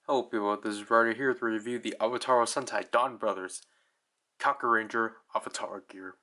Hello people, this is Ryder here to review the Avataro Sentai Donbrothers Kakuranger Avataro Gear.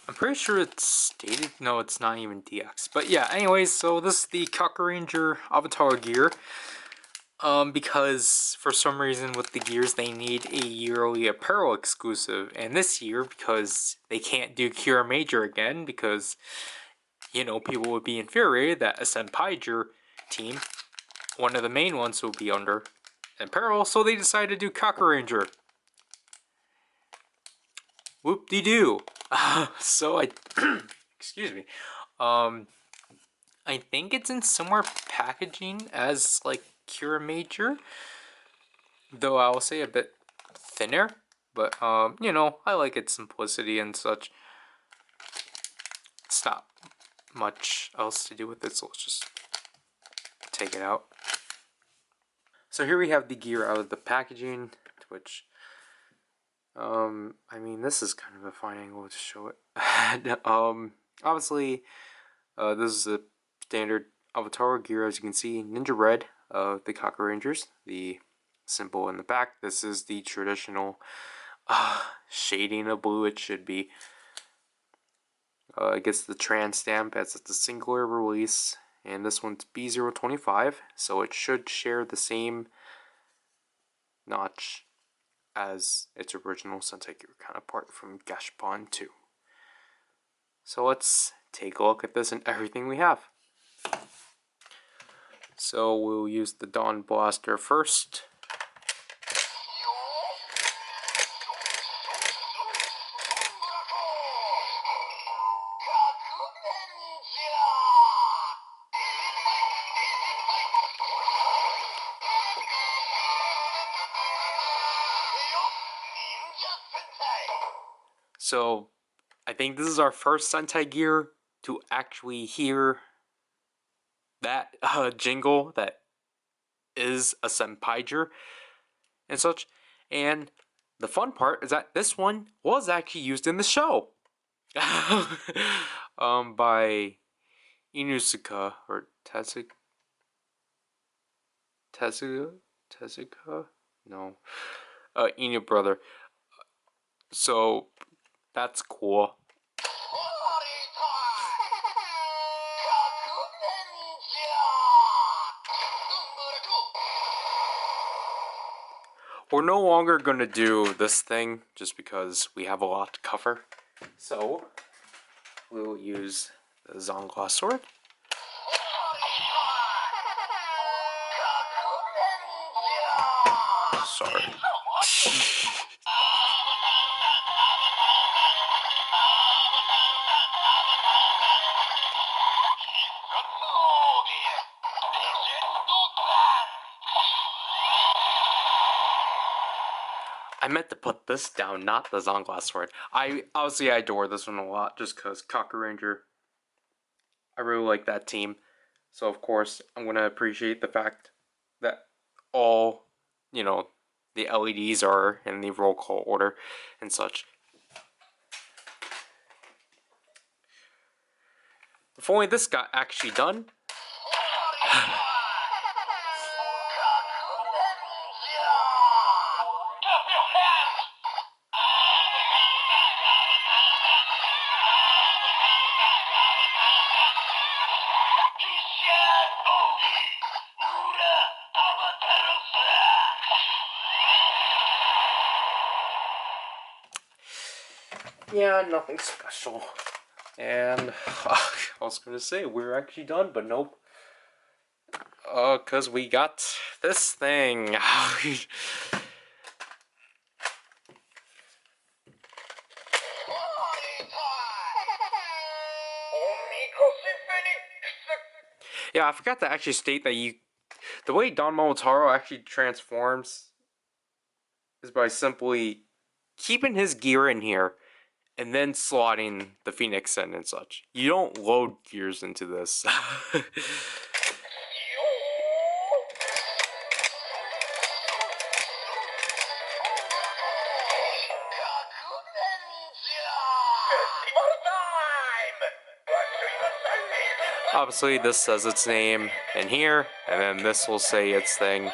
I'm pretty sure it's stated, no it's not even DX, but yeah, anyways, so this is the Kakuranger Avataro Gear. Because for some reason with the gears they need a yearly apparel exclusive, and this year, because they can't do Cure Major again, because you know, people would be infuriated that a Senpai team, one of the main ones, will be under apparel, so they decided to do Kakuranger. Whoop-de-doo. So I, excuse me, I think it's in similar packaging as like Cure Major, though I will say a bit thinner, but you know, I like its simplicity and such. It's not much else to do with it, so let's just take it out. So here we have the gear out of the packaging, which, I mean, this is kind of a fine angle to show it. Obviously, this is a standard Avataro gear, as you can see, Ninja Red of the Kakurangers, the symbol in the back. This is the traditional shading of blue it should be. It gets the trans stamp as it's a singular release, and this one's B025, so it should share the same notch as its original Sentai Gear counterpart from Gashapon 2. So let's take a look at this and everything we have. So we'll use the Dawn Blaster first. So I think this is our first Sentai Gear to actually hear that jingle that is a Senpaiger and such. And the fun part is that this one was actually used in the show by Inusuka or Tezuka. No, Inu brother. So that's cool. We're no longer gonna do this thing just because we have a lot to cover. So we'll use the Zongla sword. Sorry. I meant to put this down, not the Zongla sword. I adore this one a lot just because Kakuranger. I really like that team. So of course I'm gonna appreciate the fact that all, you know, the LEDs are in the roll call order and such. If only this got actually done. Yeah, nothing special. And I was gonna say we're actually done, but nope. Cause we got this thing. Yeah, I forgot to actually state that the way Don Momotaro actually transforms is by simply keeping his gear in here and then slotting the Phoenix in and such. You don't load gears into this. Obviously, this says its name in here, and then this will say its thing.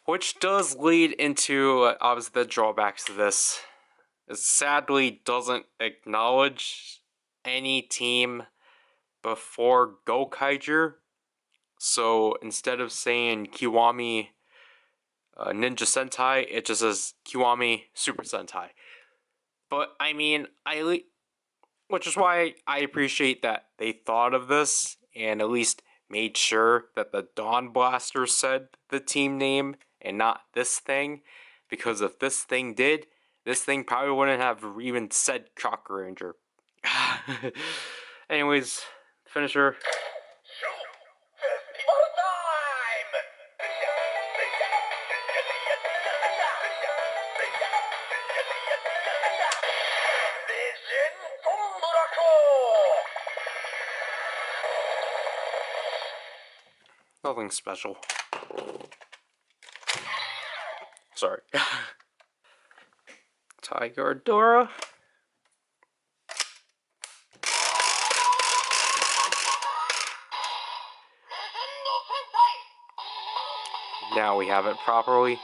Which does lead into, obviously, the drawbacks to this. It sadly doesn't acknowledge any team before Gokaiger. So instead of saying Kiwami Ninja Sentai, it just says Kiwami Super Sentai. But I mean, which is why I appreciate that they thought of this and at least made sure that the Dawn Blaster said the team name and not this thing. Because if this thing did, this thing probably wouldn't have even said Kakuranger. Anyways, finisher. Nothing special. Sorry. Tiger Dora. Now we have it properly.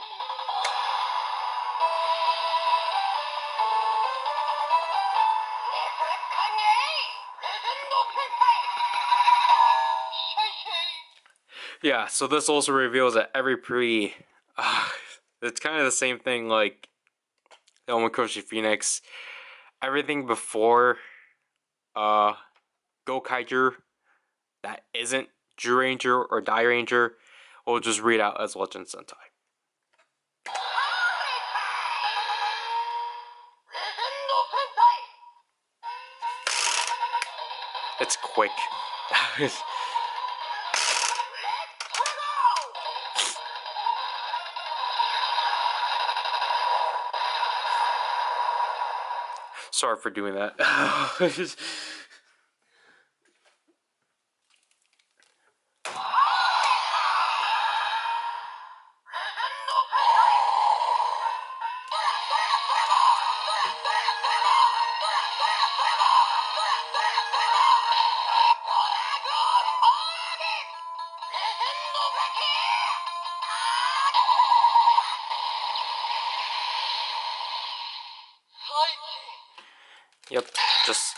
Yeah, so this also reveals that every pre... it's kind of the same thing like the Omakoshi Phoenix. Everything before Gokaiger that isn't Zyuranger or Dairanger will just read out as Legend Sentai. It's quick. Sorry for doing that. Yep, just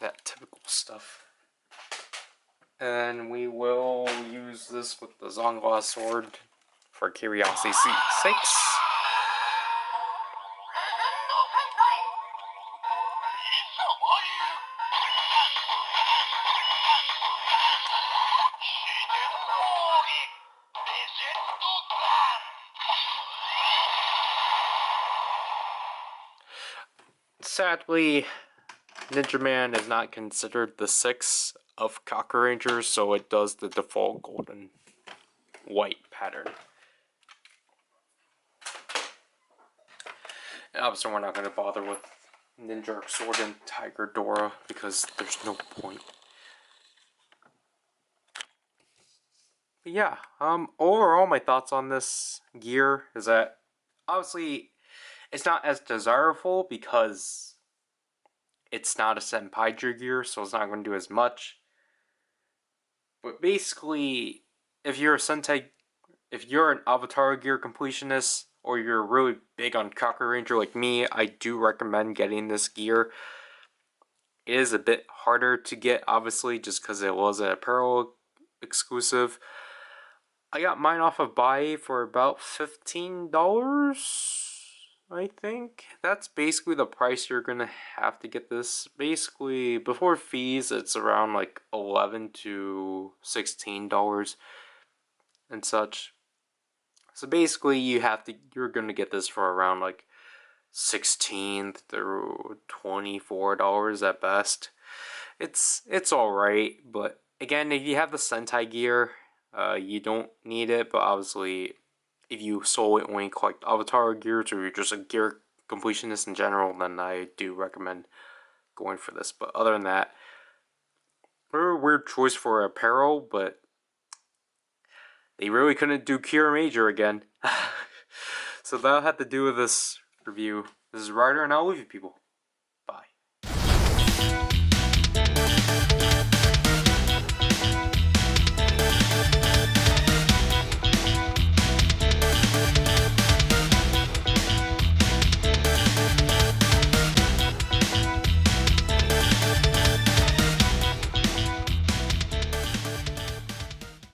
that typical stuff. And we will use this with the Zongla sword for Curiosity 6. Sadly, Ninja Man is not considered the 6 of Kakuranger, so it does the default golden white pattern. And obviously we're not going to bother with Ninja Sword and Tiger Dora because there's no point. But yeah, overall my thoughts on this gear is that obviously it's not as desirable because it's not a Senpai gear, so it's not going to do as much. But basically, if you're an Avataro Gear completionist, or you're really big on Kakuranger like me, I do recommend getting this gear. It is a bit harder to get, obviously, just because it was an apparel exclusive. I got mine off of Buy for about $15, I think. That's basically the price you're gonna have to get this. Basically, before fees, it's around like $11 to $16 and such. So basically, you're gonna get this for around like $16 through $24 at best. It's alright, but again, if you have the Sentai gear, you don't need it. But obviously, if you solely only collect Avataro gears, or you're just a gear completionist in general, then I do recommend going for this. But other than that, Very weird choice for apparel, but they really couldn't do Cure Major again. So that'll have to do with this review. This is Ryder, and I'll leave you people.